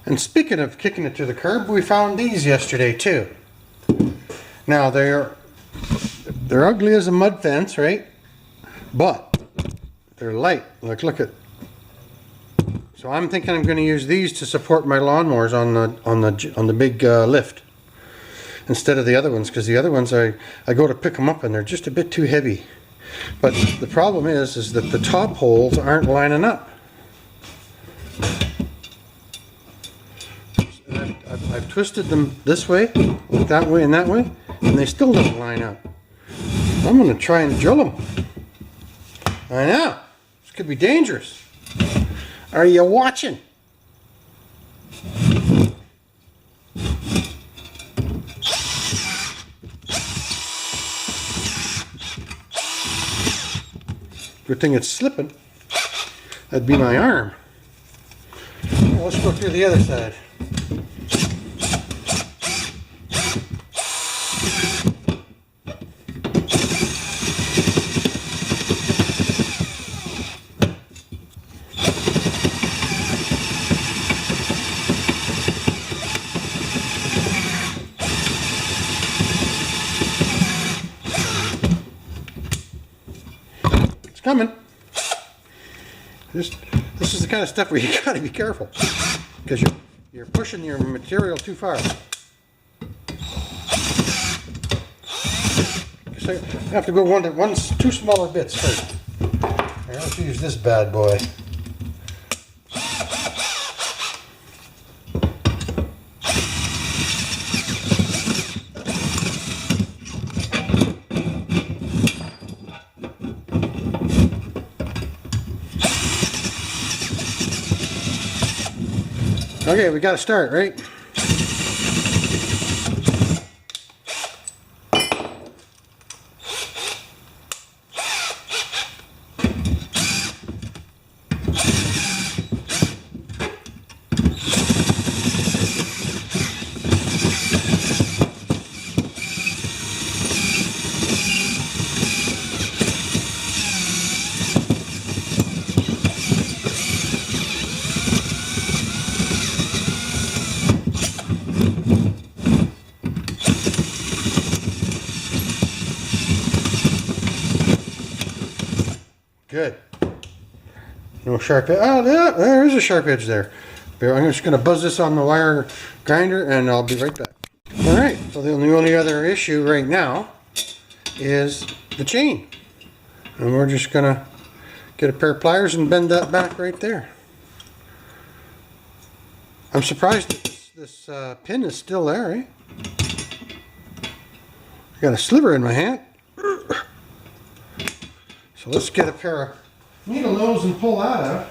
And speaking of kicking it to the curb, we found these yesterday too. Now they're ugly as a mud fence, right? But they're light. Look at. So I'm thinking I'm going to use these to support my lawnmowers on the big lift instead of the other ones, because the other ones I go to pick them up and they're just a bit too heavy. But the problem is that the top holes aren't lining up. I've twisted them this way, that way, and that way, and they still don't line up. I'm going to try and drill them. I know. This could be dangerous. Are you watching? Good thing it's slipping. That'd be my arm. Well, let's go through the other side. Coming. This is the kind of stuff where you got to be careful because you're pushing your material too far. So I have to go two smaller bits first. Here, let's use this bad boy. Okay, we got to start, right? Good. No sharp edge. Oh, yeah, there is a sharp edge there. I'm just going to buzz this on the wire grinder and I'll be right back. Alright, so the only other issue right now is the chain. And we're just going to get a pair of pliers and bend that back right there. I'm surprised that this pin is still there, eh? I got a sliver in my hand. So let's get a pair of needle nose and pull that out.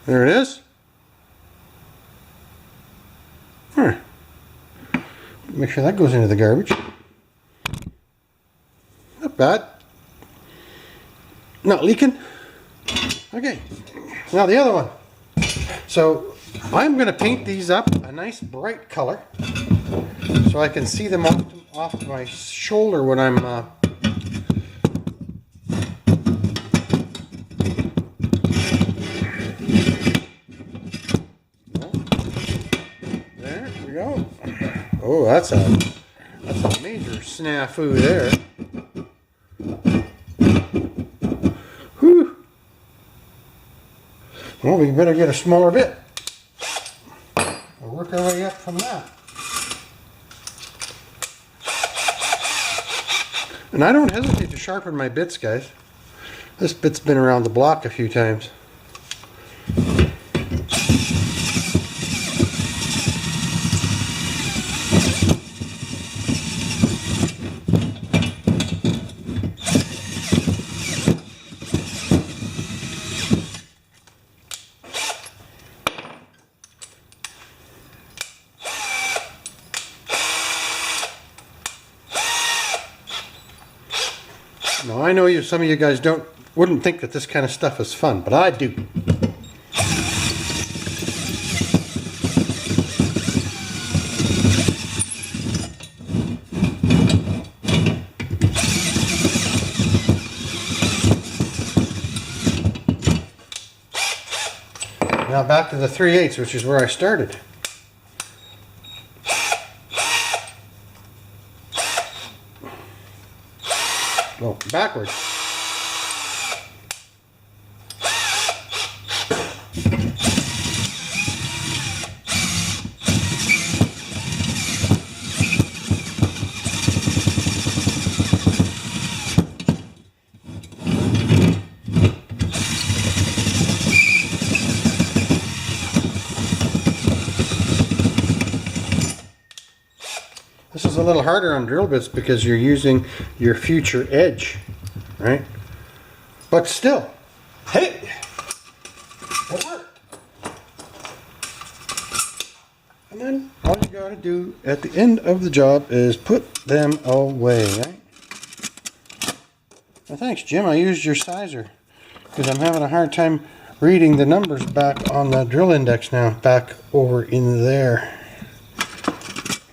There it is. Make sure that goes into the garbage. Not bad. Not leaking. Okay. Now the other one. So I'm going to paint these up a nice bright color so I can see them off my shoulder when I'm there we go. Oh, that's a major snafu there. Whew. Well, we better get a smaller bit. We'll work our way up from that. And I don't hesitate to sharpen my bits, guys. This bit's been around the block a few times. Now I know some of you guys wouldn't think that this kind of stuff is fun, but I do. Now back to the 3/8, which is where I started. Oh, backwards. This is a little harder on drill bits because you're using your future edge, right? But still, hey, it worked. And then all you gotta do at the end of the job is put them away, right? Well, thanks, Jim. I used your sizer because I'm having a hard time reading the numbers back on the drill index now, back over in there.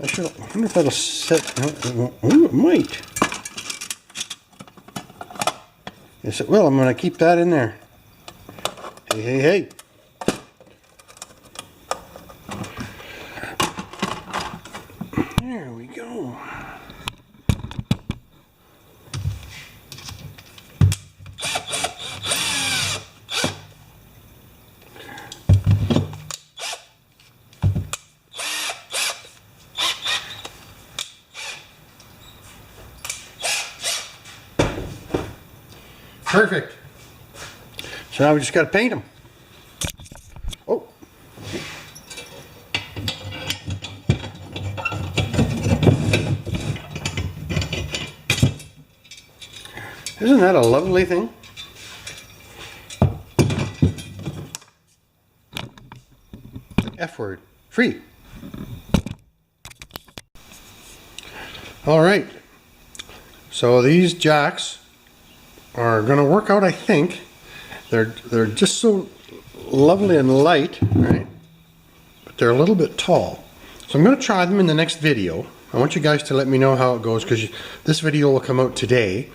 I wonder if that'll set. Oh, it might. Yes, it will. I'm going to keep that in there. Hey, hey, hey. There we go. Perfect. So now we just got to paint them. Oh. Isn't that a lovely thing? F word. Free. All right. So these jacks are going to work out, I think. They're just so lovely and light, right? But they're a little bit tall. So I'm going to try them in the next video. I want you guys to let me know how it goes because this video will come out today.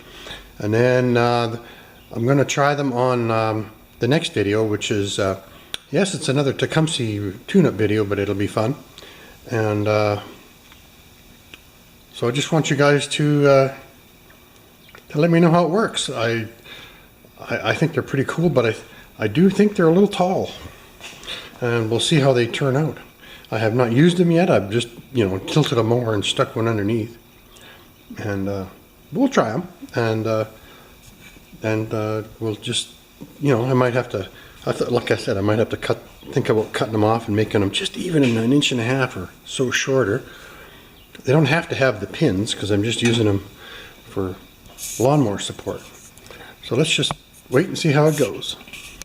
And then I'm going to try them on the next video, which is, yes, it's another Tecumseh tune-up video, but it'll be fun. And so I just want you guys to let me know how it works. I think they're pretty cool, but I do think they're a little tall, and we'll see how they turn out. I have not used them yet. I've just tilted them over and stuck one underneath, and we'll try them, and we'll just I might have to. Like I said, I might have to think about cutting them off and making them just even an inch and a half or so shorter. They don't have to have the pins because I'm just using them for lawnmower support. So let's just wait and see how it goes.